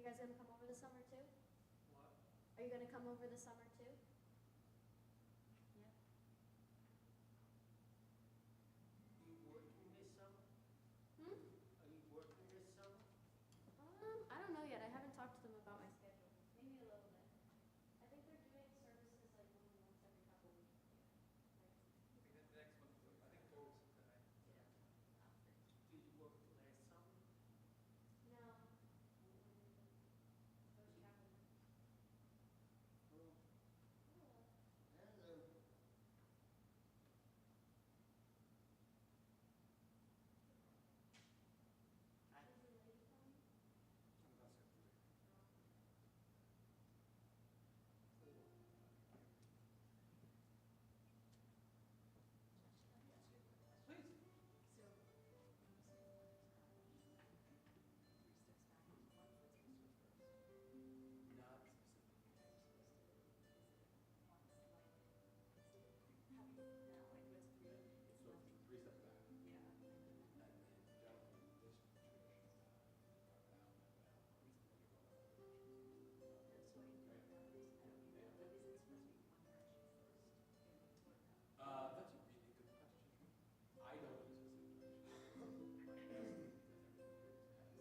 guys gonna come over this summer too? What? Are you gonna come over this summer too? Yeah. Are you working this summer? Hmm? Are you working this summer? I don't know yet. I haven't talked to them about my schedule. Maybe a little bit. I think they're doing services like only once every couple weeks. I think the next month, I think 4 weeks from today. Yeah. Did you work last summer? No. Coach Kaplan. Hello. Hello. Hello. Is the lady coming? I'm about to say 3. Please. Not specifically. So 3 steps back. And generally, this tradition that's a really good question. I don't use this in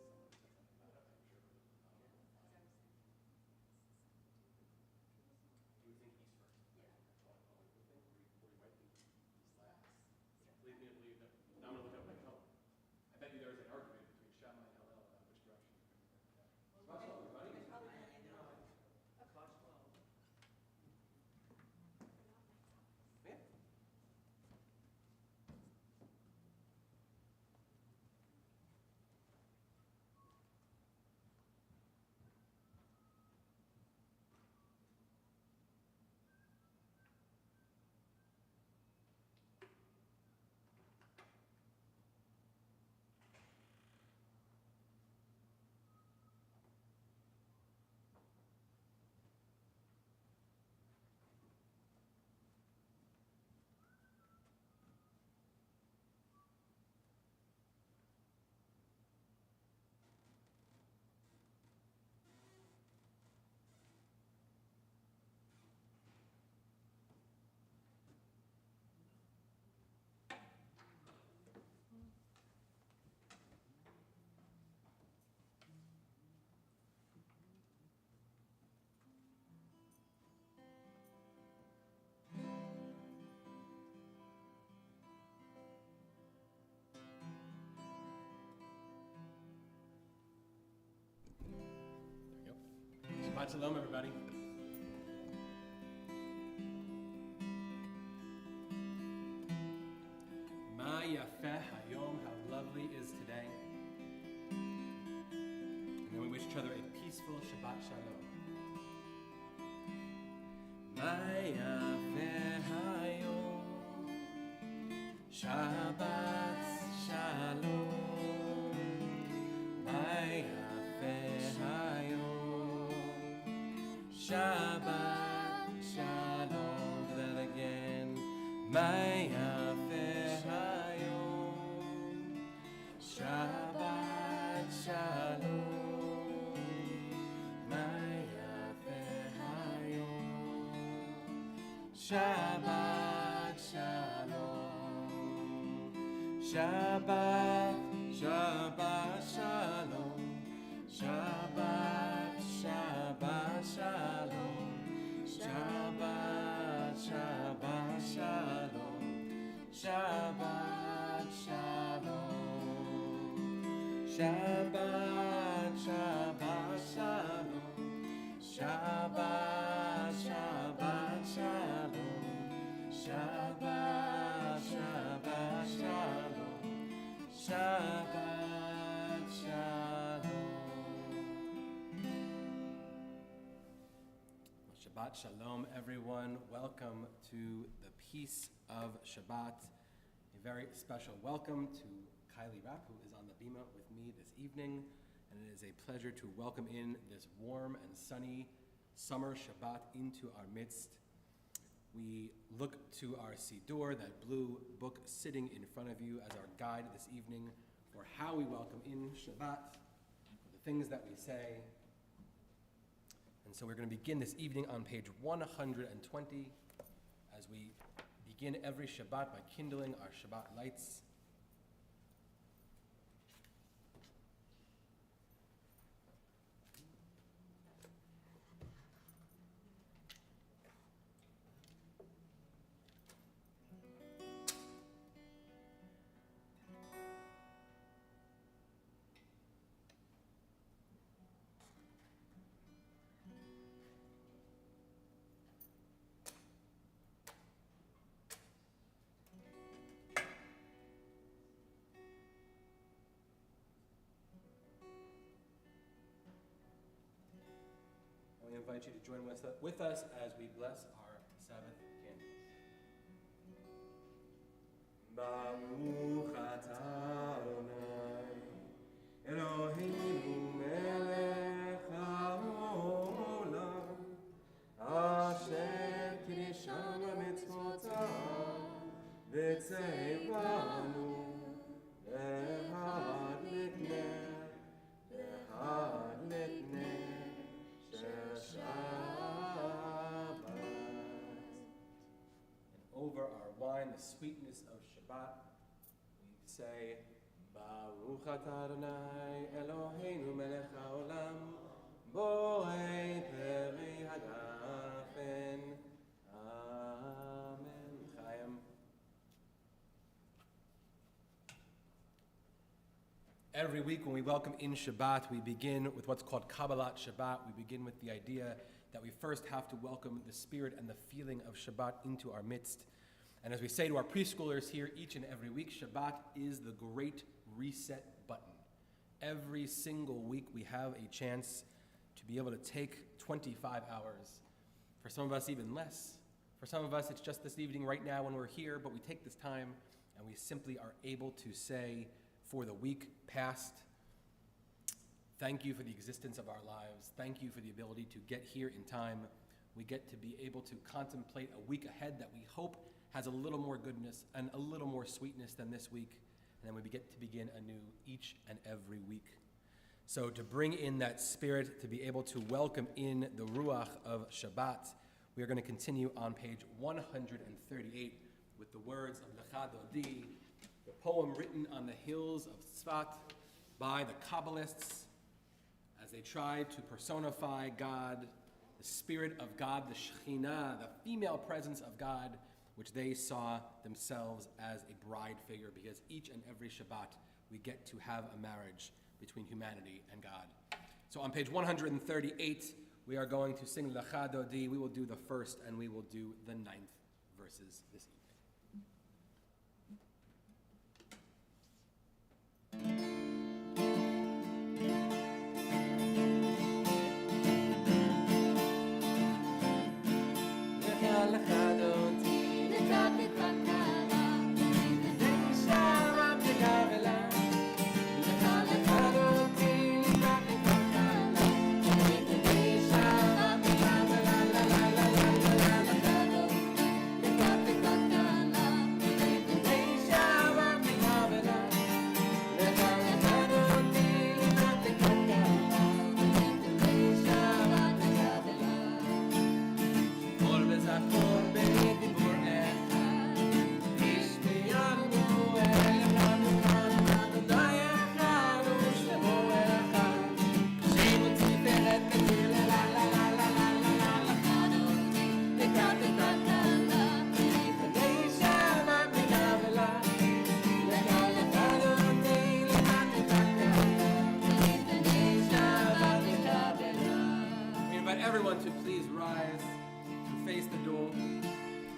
direction. But as everything has someone that says something about it, I'm sure. Do you think he's first? Yeah. Well, I would think, or you might think he's last. Lead me to believe that. Now I'm gonna look at my phone. I bet you there is an argument between Shammai and Hillel about which direction you're going to go. Shabbat shalom, everybody. Yeah. There we go. Shabbat shalom, everybody. Ma yafeh hayom, how lovely is today. And then we wish each other a peaceful Shabbat shalom. Ma yafeh hayom, Shabbat shalom. Ma yafeh hayom, Shabbat shalom. Do that again. Ma yafeh hayom, Shabbat shalom. Ma yafeh hayom, Shabbat shalom. Shabbat, Shabbat shalom. Shabbat, Shabbat shalom. Shabbat, Shabbat shalom. Shabbat shalom. Shabbat, Shabbat shalom. Shabbat, Shabbat shalom. Shabbat, Shabbat shalom. Shabbat shalom. Shabbat shalom, everyone. Welcome to the Peace of Shabbat. A very special welcome to Kylie Rapp, who is on the bima with me this evening. And it is a pleasure to welcome in this warm and sunny summer Shabbat into our midst. We look to our Siddur, that blue book sitting in front of you, as our guide this evening for how we welcome in Shabbat, for the things that we say, And so we're going to begin this evening on page 120 as we begin every Shabbat by kindling our Shabbat lights. We invite you to join with us as we bless our Sabbath candles. Baruch atah Adonai, Eloheinu melech haolam, asher kirishanu mitzvotav, v'tzeivanu l'had litneh, l'had litneh. And over our wine, the sweetness of Shabbat, we say, Baruch atah Adonai Eloheinu melech haolam, borei peri hagafen. Amen. Chaim. Every week when we welcome in Shabbat, we begin with what's called Kabbalat Shabbat. We begin with the idea that we first have to welcome the spirit and the feeling of Shabbat into our midst. And as we say to our preschoolers here each and every week, Shabbat is the great reset button. Every single week we have a chance to be able to take 25 hours. For some of us, even less. For some of us, it's just this evening right now when we're here, but we take this time and we simply are able to say, for the week past, thank you for the existence of our lives. Thank you for the ability to get here in time. We get to be able to contemplate a week ahead that we hope has a little more goodness and a little more sweetness than this week. And then we get to begin anew each and every week. So to bring in that spirit, to be able to welcome in the Ruach of Shabbat, we are going to continue on page 138 with the words of Lecha Dodi, the poem written on the hills of Tzfat by the Kabbalists as they tried to personify God, the Spirit of God, the Shekhinah, the female presence of God, which they saw themselves as a bride figure, because each and every Shabbat we get to have a marriage between humanity and God. So on page 138, we are going to sing Lecha Dodi. We will do the first and we will do the 9th verses this evening.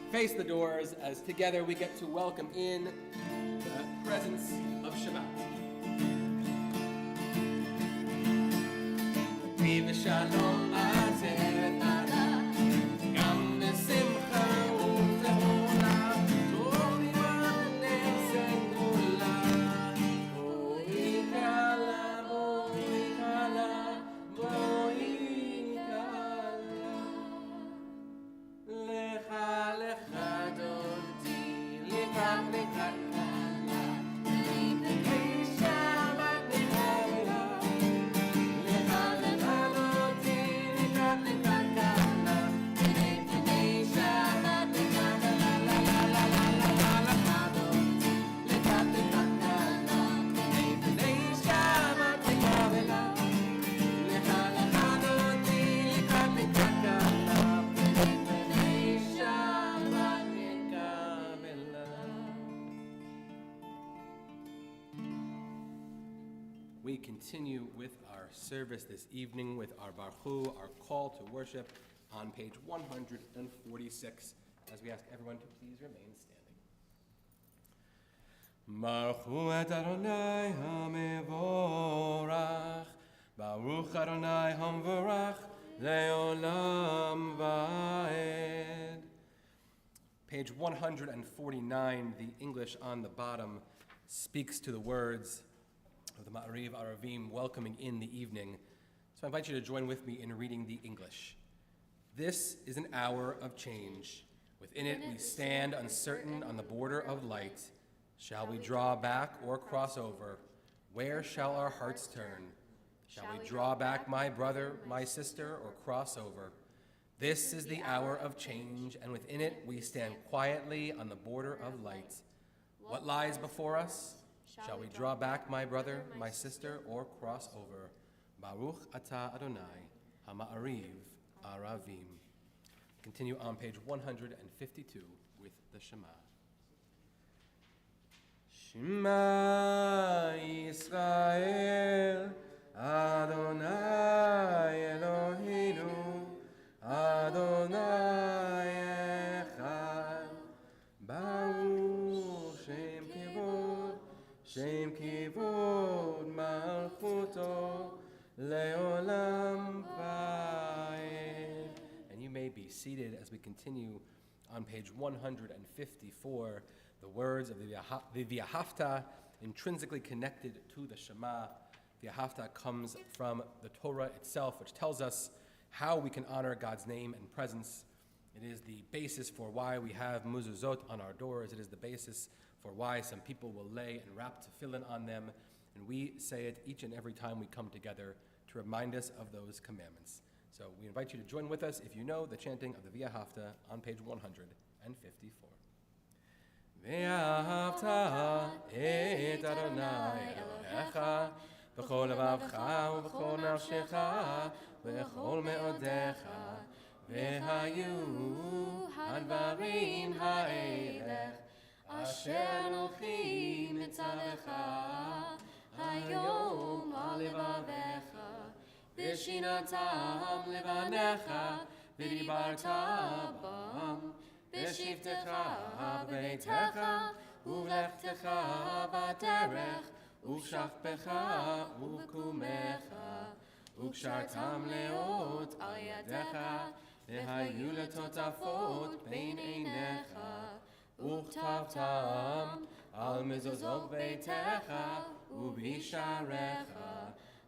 Face the doors as together we get to welcome in the presence of Shabbat. Shalom We continue with our service this evening with our Baruch, our call to worship, on page 146, as we ask everyone to please remain standing. Baruch et Adonai HaMevorach, Baruch Adonai HaMevorach, Le'olam Va'ed. Page 149, the English on the bottom, speaks to the words of the Ma'ariv Aravim welcoming in the evening. So I invite you to join with me in reading the English. This is an hour of change. Within it we stand uncertain on the border of light. Shall we draw back or cross over? Where shall our hearts turn? Shall we draw back, my brother, my sister, or cross over? This is the hour of change, and within it we stand quietly on the border of light. What lies before us? Shall we draw back, my brother, my sister, or cross over? Baruch atah Adonai, HaMa'ariv Aravim. Continue on page 152 with the Shema. Shema Yisrael, Adonai Eloheinu, Adonai Echad, Baruch Shem Kivod Malchuto, Leolam Va'ed. And you may be seated as we continue on page 154. The words of the V'ahavta, intrinsically connected to the Shema. V'ahavta comes from the Torah itself, which tells us how we can honor God's name and presence. It is the basis for why we have mezuzot on our doors. It is the basis for why some people will lay and wrap tefillin on them. And we say it each and every time we come together to remind us of those commandments. So we invite you to join with us if you know the chanting of the V'ahavta on page 154. ואהבת את אדוני אלוהיך בכל לבבך ובכל נפשך ובכל מאודיך והיו הדברים האלה אשר אנוכי מצווך היום על לבביך ושיננתם לבניך ודיברת בם בשבתך בביתך ובלכתך בדרך ובשכבך ובקומך וקשרתם לאות על ידיך והיו לטוטפות בין עיניך וכתבתם על מזוזות ביתך ובשעריך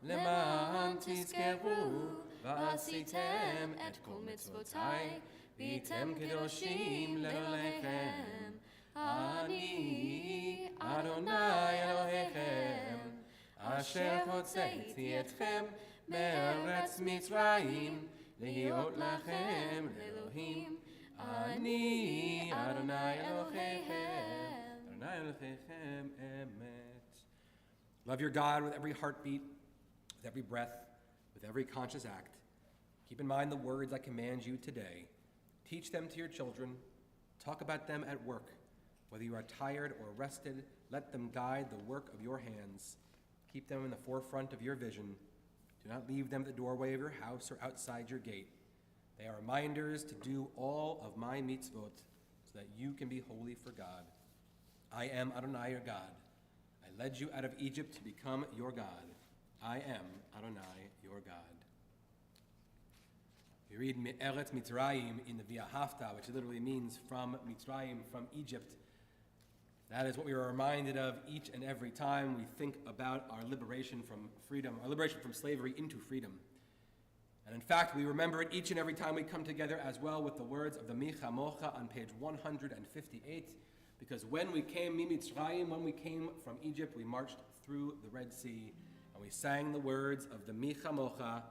למען תזכרו ועשיתם את כל מצוותיי והייתם קדושים לאלוהיכם. אני אדוני אלוהיכם, אשר הוצאתי אתכם מארץ מצרים, להיות לכם לאלוהים. אני אדוני אלוהיכם, אדוני אלוהיכם אמת. Love your God with every heartbeat, with every breath, with every conscious act. Keep in mind the words I command you today. Teach them to your children. Talk about them at work. Whether you are tired or rested, let them guide the work of your hands. Keep them in the forefront of your vision. Do not leave them at the doorway of your house or outside your gate. They are reminders to do all of my mitzvot so that you can be holy for God. I am Adonai your God. I led you out of Egypt to become your God. I am Adonai your God. We read Me'eretz Mitzrayim in the V'ahavta, which literally means from Mitzrayim, from Egypt. That is what we are reminded of each and every time we think about our liberation from freedom, our liberation from slavery into freedom. And in fact, we remember it each and every time we come together as well with the words of the Micha Mocha on page 158, because when we came Mitzrayim, when we came from Egypt, we marched through the Red Sea, and we sang the words of the Micha Mocha,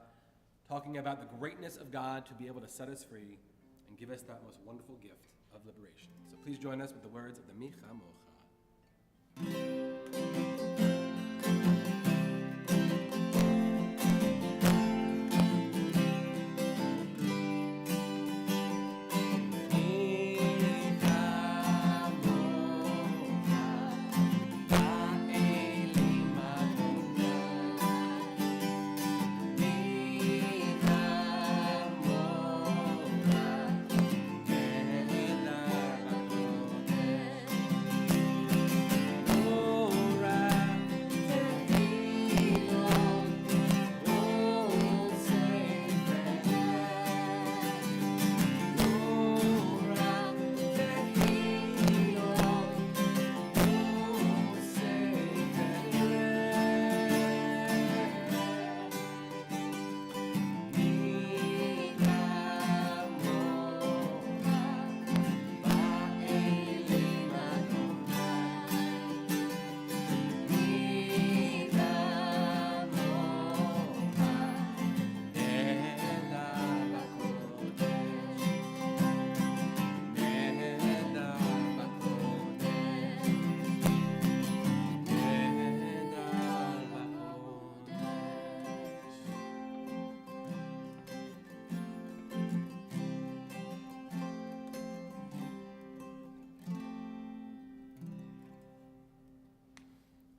talking about the greatness of God to be able to set us free and give us that most wonderful gift of liberation. So please join us with the words of the Micha Mocha.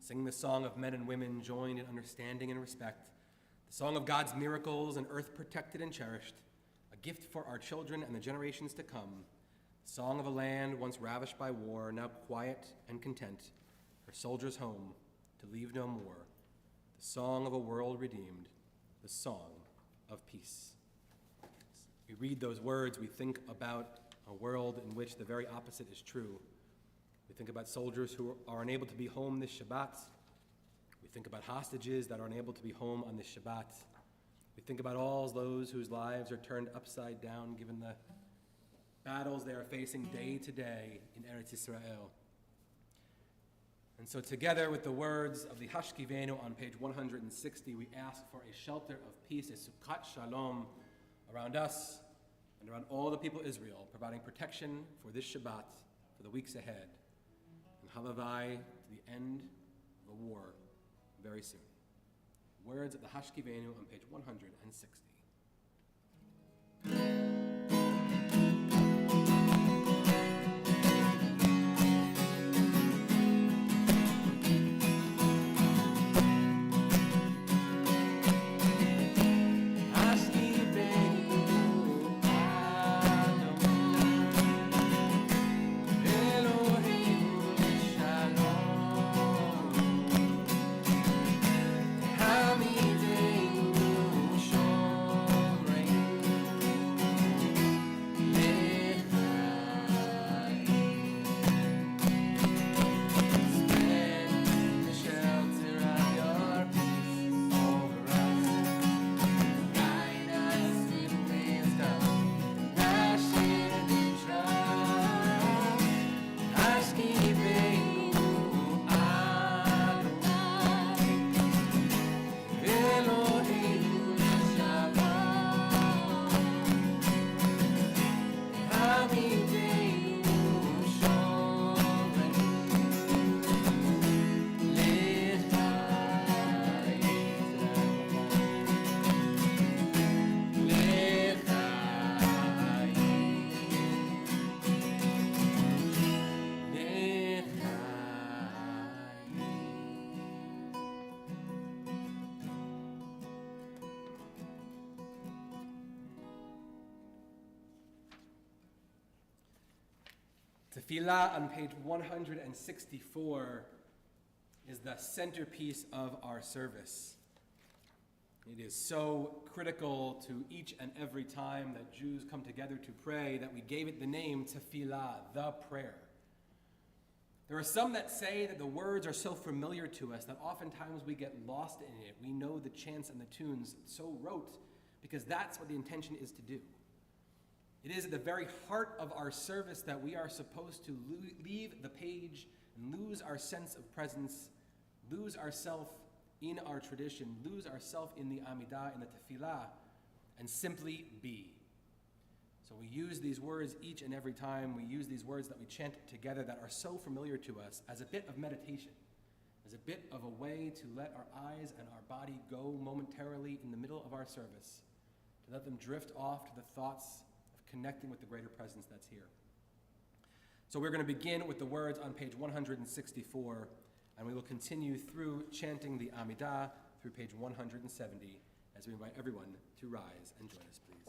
sing the song of men and women joined in understanding and respect, the song of God's miracles and earth protected and cherished, a gift for our children and the generations to come, the song of a land once ravished by war, now quiet and content, her soldiers home, to leave no more, the song of a world redeemed, the song of peace. We read those words, we think about a world in which the very opposite is true. We think about soldiers who are unable to be home this Shabbat. We think about hostages that are unable to be home on this Shabbat. We think about all those whose lives are turned upside down given the battles they are facing day to day in Eretz Yisrael. And so together with the words of the Hashkivenu on page 160, we ask for a shelter of peace, a Sukkot Shalom, around us and around all the people of Israel, providing protection for this Shabbat, for the weeks ahead, and halavai to the end of the war very soon. Words of the Hashkivenu on page 160. Tefillah on page 164 is the centerpiece of our service. It is so critical to each and every time that Jews come together to pray that we gave it the name Tefillah, the prayer. There are some that say that the words are so familiar to us that oftentimes we get lost in it. We know the chants and the tunes so rote because that's what the intention is to do. It is at the very heart of our service that we are supposed to leave the page and lose our sense of presence, lose ourself in our tradition, lose ourself in the Amidah, in the Tefillah, and simply be. So we use these words each and every time. We use these words that we chant together that are so familiar to us as a bit of meditation, as a bit of a way to let our eyes and our body go momentarily in the middle of our service, to let them drift off to the thoughts connecting with the greater presence that's here. So we're going to begin with the words on page 164, and we will continue through chanting the Amidah through page 170 as we invite everyone to rise and join us, please.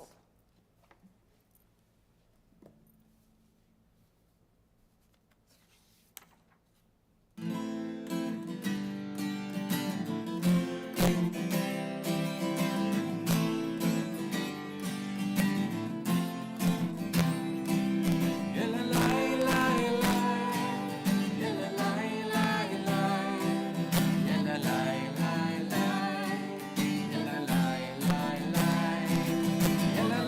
La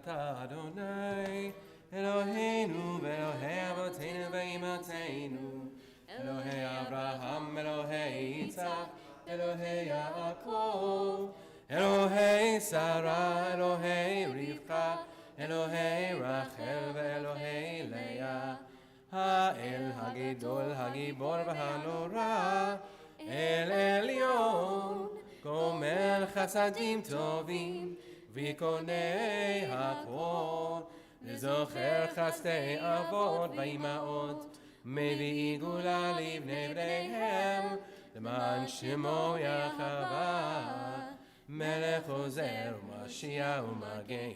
אתה אדוני, אלוהינו ואלוהי אבותינו ואימותינו, אלוהי אברהם, אלוהי יצחק, אלוהי יעקב, אלוהי שרה, אלוהי רבקה, אלוהי רחל ואלוהי לאה, האל הגדול, הגיבור והנורא, אל עליון, גומל חסדים טובים, וקונה הכל, וזוכר חסדי אבות ואימהות, מביא גאולה לבני בניהם, למען שמו יחווה, מלך עוזר ומשיח ומגן.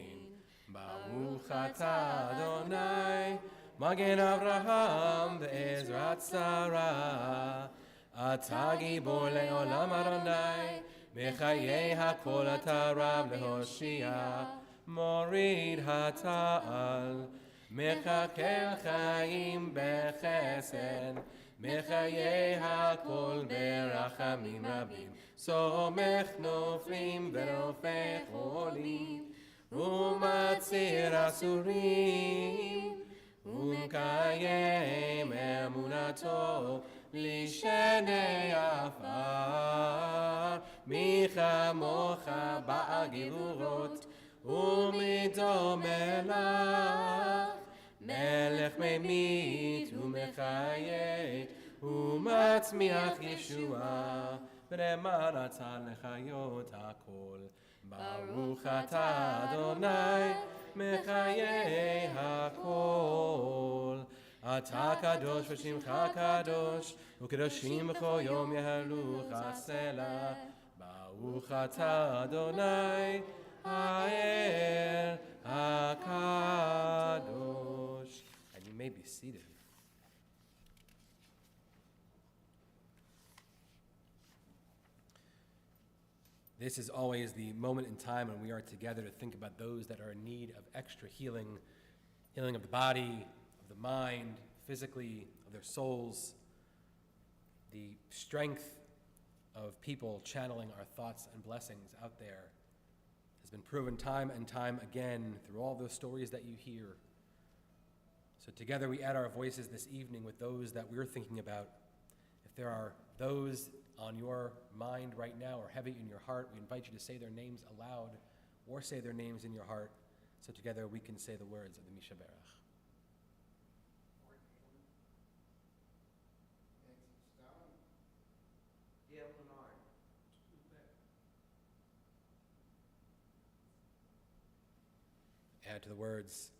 ברוך אתה אדוני, מגן אברהם בעזרת שרה, אתה גיבור לעולם אדוני, בחיי הכל אתה רב להושיע, מוריד התעל, מחכה חיים בחסד, מחיי הכל ברחמים רבים, סומך נופלים ורופא חולים, ומציר אסורים, ומקיים אמונתו לשני עפר, מי כמוך בעל גבורות, ומדומה לך, מלך ממית ומחיה, ומצמיח ישועה, ולמען אתה לחיות הכל. ברוך אתה אדוני, מחיי הכל. אתה קדוש ושמך קדוש, וקדושים בכל יום יהלוך הסלע. ברוך אתה אדוני, האל הקדוש. And you may be seated. This is always the moment in time when we are together to think about those that are in need of extra healing, healing of the body, of the mind, physically, of their souls, the strength of people channeling our thoughts and blessings out there has been proven time and time again through all those stories that you hear. So together we add our voices this evening with those that we're thinking about. If there are those on your mind right now or heavy in your heart, we invite you to say their names aloud or say their names in your heart, so together we can say the words of the Mishaberach. Add to the words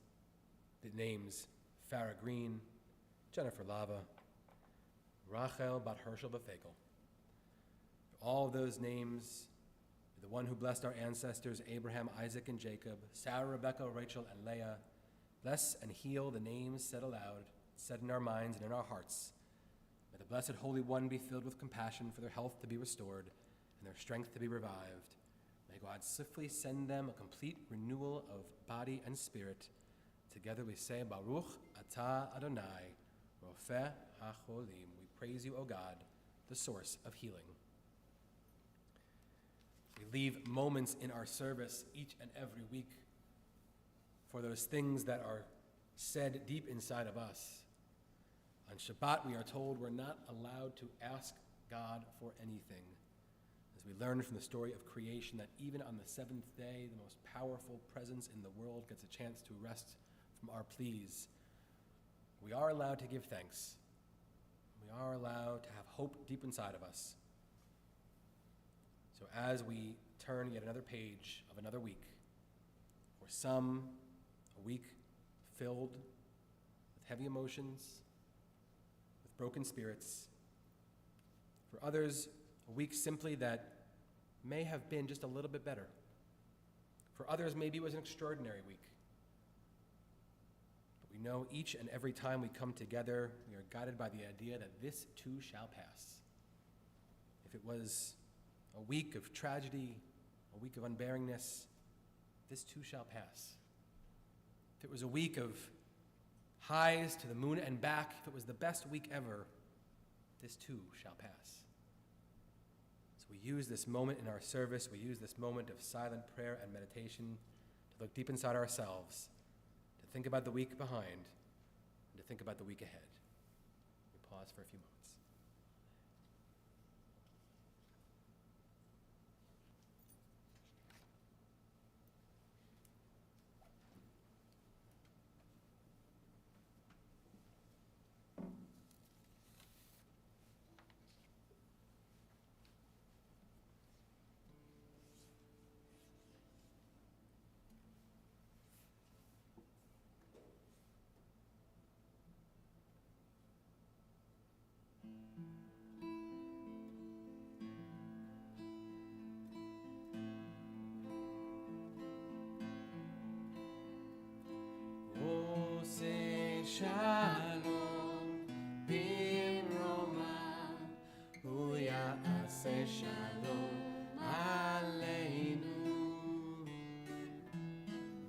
the names Farah Green, Jennifer Lava, Rachel Bat Herschel Befekel. All of those names, the one who blessed our ancestors, Abraham, Isaac, and Jacob, Sarah, Rebecca, Rachel, and Leah, bless and heal the names said aloud, said in our minds and in our hearts. May the Blessed Holy One be filled with compassion for their health to be restored and their strength to be revived. May God swiftly send them a complete renewal of body and spirit. Together we say, Baruch Atah Adonai, Rofeh HaCholim. We praise you, O God, the source of healing. We leave moments in our service each and every week for those things that are said deep inside of us. On Shabbat, we are told we're not allowed to ask God for anything. As we learned from the story of creation that even on the seventh day, the most powerful presence in the world gets a chance to rest from our pleas. We are allowed to give thanks. We are allowed to have hope deep inside of us. So as we turn yet another page of another week, for some, a week filled with heavy emotions, with broken spirits. For others, a week simply that may have been just a little bit better. For others, maybe it was an extraordinary week. But we know each and every time we come together, we are guided by the idea that this too shall pass. If it was a week of tragedy, a week of unbearingness, this too shall pass. If it was a week of highs to the moon and back, if it was the best week ever, this too shall pass. So we use this moment in our service, we use this moment of silent prayer and meditation to look deep inside ourselves, to think about the week behind, and to think about the week ahead. We pause for a few moments. Shalom, Bimroma, Huya Ase Shalom, Aleinu,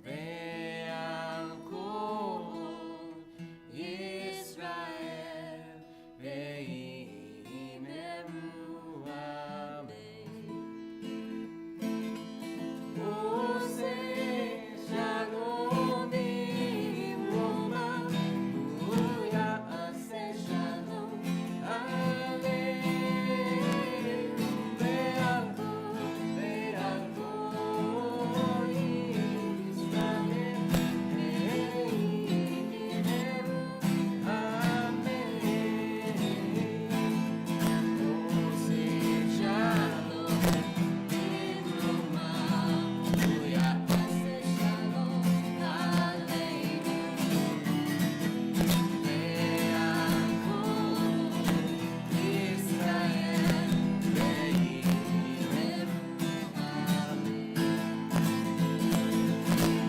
Ve'al Kol Yisrael, Ve'imenu Amen. Ose Shalom, Bimroma, Huya Ase Shalom, Aleinu, Ve'al Kol Yisrael, Ve'imenu Amen. Ose Shalom, Bimroma, Huya Ase Shalom, Aleinu, Ve'al Kol Yisrael, Ve'imenu Amen.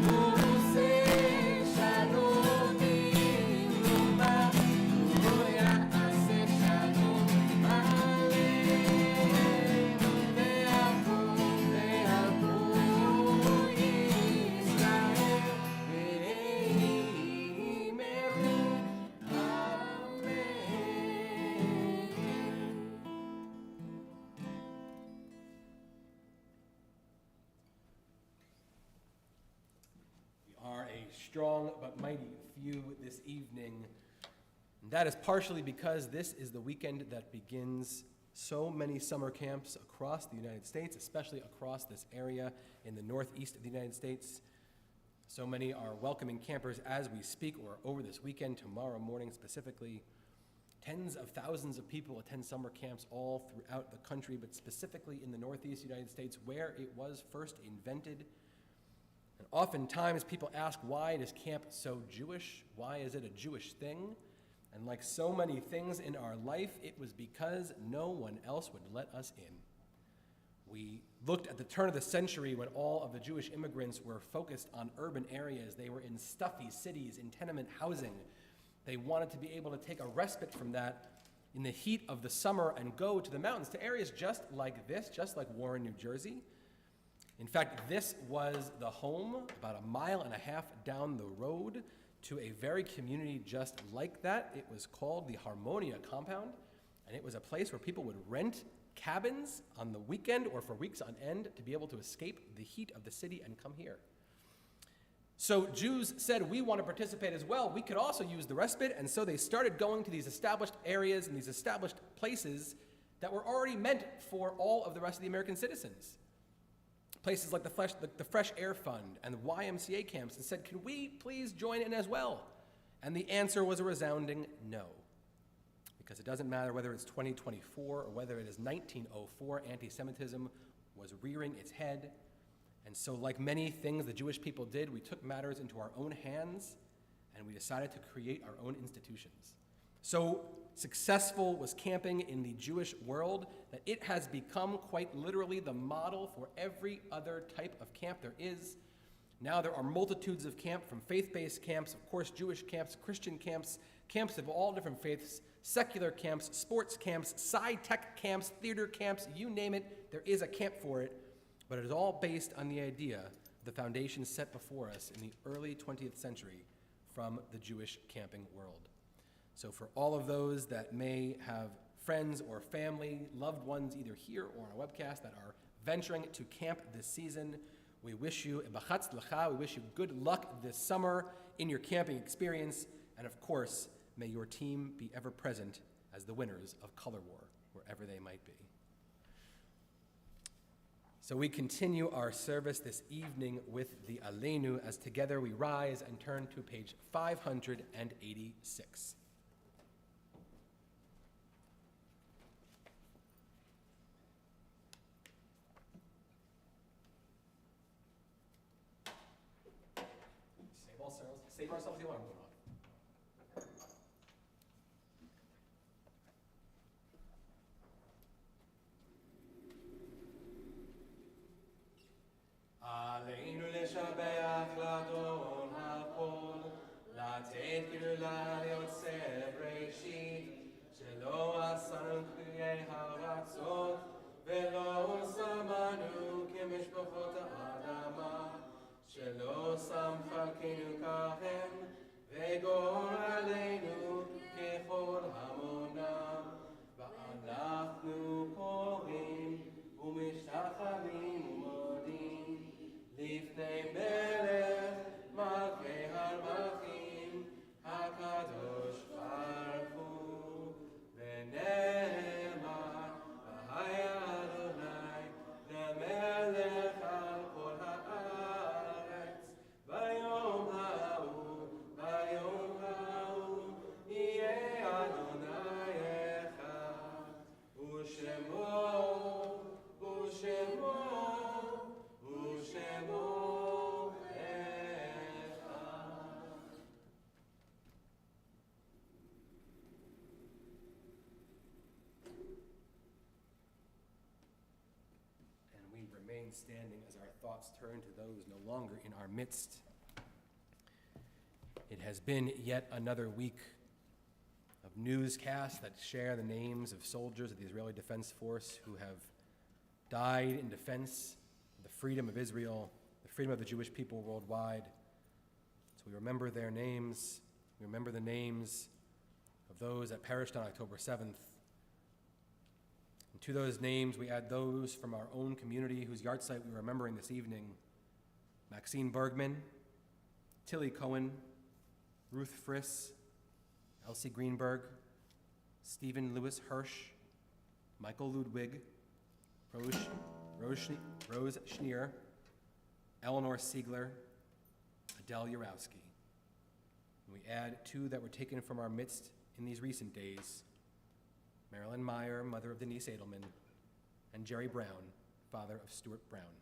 Ose Shalom, Bimroma, Huya Ase Shalom, Aleinu, Ve'al Kol Yisrael, Ve'imenu We are a strong but mighty few this evening. And that is partially because this is the weekend that begins so many summer camps across the United States, especially across this area in the northeast of the United States. So many are welcoming campers as we speak, or over this weekend, tomorrow morning specifically. Tens of thousands of people attend summer camps all throughout the country, but specifically in the northeast United States, where it was first invented. And oftentimes people ask, why is camp so Jewish? Why is it a Jewish thing? And like so many things in our life, it was because no one else would let us in. We looked at the turn of the century when all of the Jewish immigrants were focused on urban areas. They were in stuffy cities, in tenement housing. They wanted to be able to take a respite from that in the heat of the summer and go to the mountains, to areas just like this, just like Warren, New Jersey. In fact, this was the home, about 1.5 miles down the road, to a very community just like that. It was called the Harmonia Compound, and it was a place where people would rent cabins on the weekend or for weeks on end to be able to escape the heat of the city and come here. So Jews said, we want to participate as well. We could also use the respite, and so they started going to these established areas and these established places that were already meant for all of the rest of the American citizens. Places like the Fresh Air Fund and the YMCA camps, and said, can we please join in as well? And the answer was a resounding no. Because it doesn't matter whether it's 2024 or whether it is 1904, anti-Semitism was rearing its head. And so like many things the Jewish people did, we took matters into our own hands and we decided to create our own institutions. So successful was camping in the Jewish world that it has become quite literally the model for every other type of camp there is. Now there are multitudes of camps, from faith-based camps, of course Jewish camps, Christian camps, camps of all different faiths, secular camps, sports camps, sci-tech camps, theater camps, you name it, there is a camp for it. But it is all based on the idea, the foundation set before us in the early 20th century from the Jewish camping world. So for all of those that may have friends or family, loved ones, either here or on a webcast, that are venturing to camp this season, We wish you b'chatz l'cha. We wish you good luck this summer in your camping experience. And of course, may your team be ever present as the winners of Color War, wherever they might be. So we continue our service this evening with the Aleinu as together we rise and turn to page 586. Save ourselves the alarm going off. עלינו לשבח לאדון הכל, לתת גדולה ליוצר בראשית, שלא עשנו כפויי הרצות, ולא שמנו כמשפחות האדמה, שלא שם חלקנו כהם, וגורלנו ככל המונם, ואנחנו קוראים ומשתחווים ומודים לפני מלך מלכי המלכים הקדוש ברוך הוא, ונאמר והיה אדוני למלך על כל הארץ ביום ההוא יהיה אדוני אחד ושמו standing as our thoughts turn to those no longer in our midst. It has been yet another week of newscasts that share the names of soldiers of the Israeli Defense Force who have died in defense of the freedom of Israel, the freedom of the Jewish people worldwide. So we remember their names. We remember the names of those that perished on October 7th. And to those names, we add those from our own community whose yahrzeit we're remembering this evening. Maxine Bergman, Tilly Cohen, Ruth Friss, Elsie Greenberg, Stephen Lewis Hirsch, Michael Ludwig, Rose Schneer, Eleanor Siegler, Adele Urowski. And we add two that were taken from our midst in these recent days, Marilyn Meyer, mother of Denise Edelman, and Jerry Brown, father of Stuart Brown.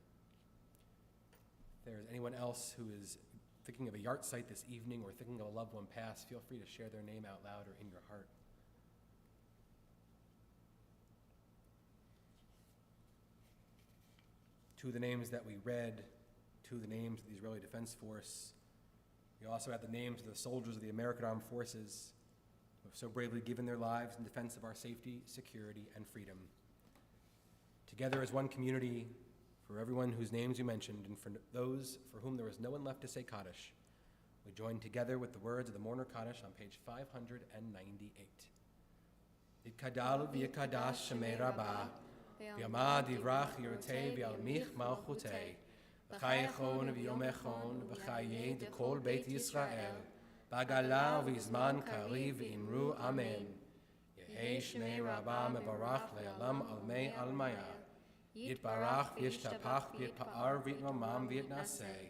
If there is anyone else who is thinking of a yahrzeit this evening or thinking of a loved one passed, feel free to share their name out loud or in your heart. To the names that we read, to the names of the Israeli Defense Force, we also add the names of the soldiers of the American Armed Forces who have so bravely given their lives in defense of our safety, security, and freedom. Together as one community, for everyone whose names you mentioned, and for those for whom there was no one left to say Kaddish, we join together with the words of the Mourner Kaddish on page 598. Yitkadal v'yikadash shemei Rabbah, v'yamad yivrach yirtei v'yalmich malchutei, v'chayechon v'yomechon v'chayei dekol Beit Yisrael, b'agala v'izman kari v'imru amen. Yehei shmei Rabbah mevarach le'alam almei almaya. Yitbarach v'yishtapach v'yitpa'ar v'yitmamam v'yitnaseh.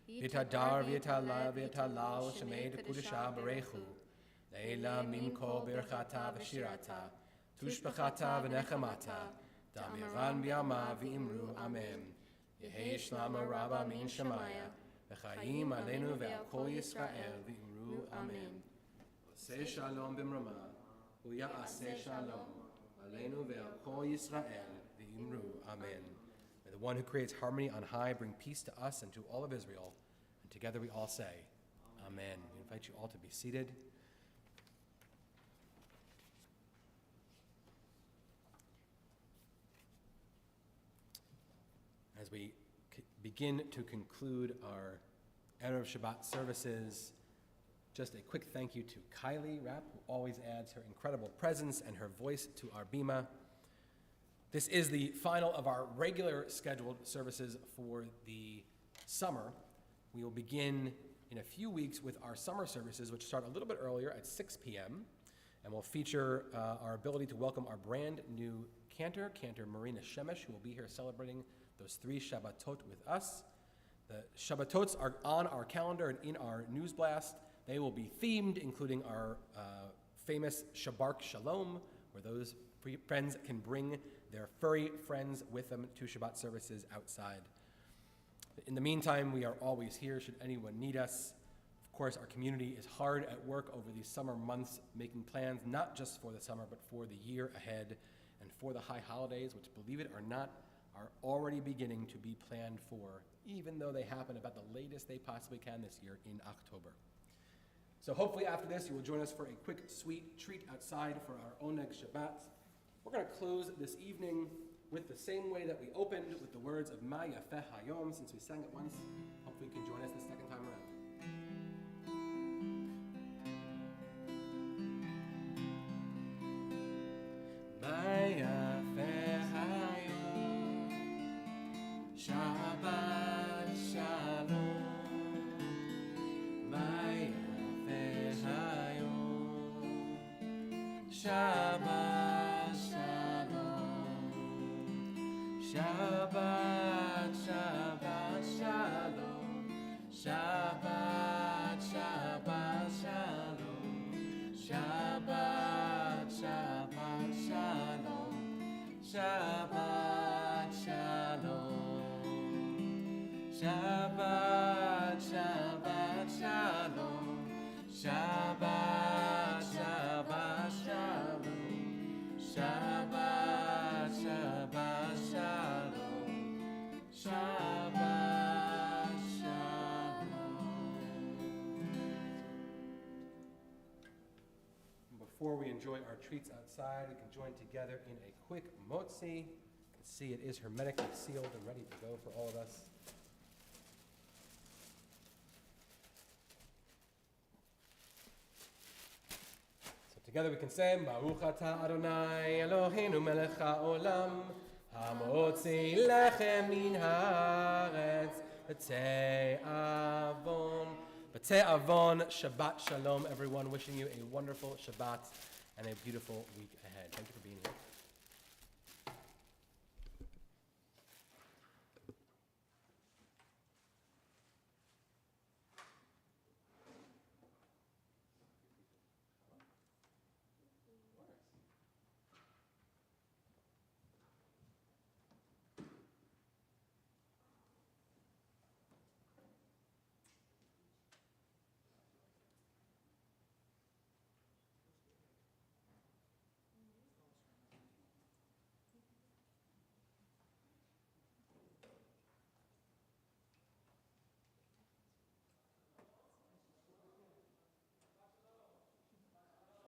V'yitadar v'yitalal shemei dekudesha barechu. Leila minko birchata v'shirata. Tushbachata v'nechamata. Damiran b'yama v'imru amen. Yehei shlama Rabbah min Shemaya. V'chayim aleinu ve'al kol Yisrael v'imru amen. Oseh shalom b'mrama. U'ya'aseh shalom. Aleinu ve'al kol Yisrael. Amen. May the one who creates harmony on high bring peace to us and to all of Israel. And together we all say, Amen. We invite you all to be seated. As we begin to conclude our Erev Shabbat services, just a quick thank you to Kylie Rapp, who always adds her incredible presence and her voice to our bima. This is the final of our regular scheduled services for the summer, we will begin in a few weeks with our summer services, which start a little bit earlier at 6 p.m. and will feature our ability to welcome our brand new cantor, Cantor Marina Shemesh, who will be here celebrating those 3 Shabbatot with us. The Shabbatots are on our calendar and in our news blast. They will be themed, including our famous Shabbat Shalom, where those friends can bring their furry friends with them to Shabbat services outside. In the meantime, we are always here should anyone need us. Of course, our community is hard at work over these summer months, making plans not just for the summer, but for the year ahead and for the high holidays, which, believe it or not, are already beginning to be planned for, even though they happen about the latest they possibly can this year in October. So hopefully after this, you will join us for a quick, sweet treat outside for our Oneg Shabbat. We're going to close this evening with the same way that we opened, with the words of Ma Yafeh Hayom, since we sang it once. Hopefully you can join us the second time around. Ma Yafeh Hayom, Shabbat Shalom. Ma Yafeh Hayom, Shabbat Shabbat, Shabbat, Shalom. Shabbat, Shabbat, Shalom. Shabbat, Shabbat, Shalom. Shabbat, Shalom. Shabbat, Shabbat, Shalom. Shabbat, Shabbat, Shalom. Shabbat, Shabbat, Shalom. Shabbat, Shalom. Before we enjoy our treats outside, we can join together in a quick motzi. You can see it is hermetically sealed and ready to go for all of us. Together we can say, Baruch atah Adonai Eloheinu melech haolam, hamotzi lechem min haaretz, b'tei avon, Shabbat Shalom, everyone. Wishing you a wonderful Shabbat and a beautiful week ahead. Thank you for being here.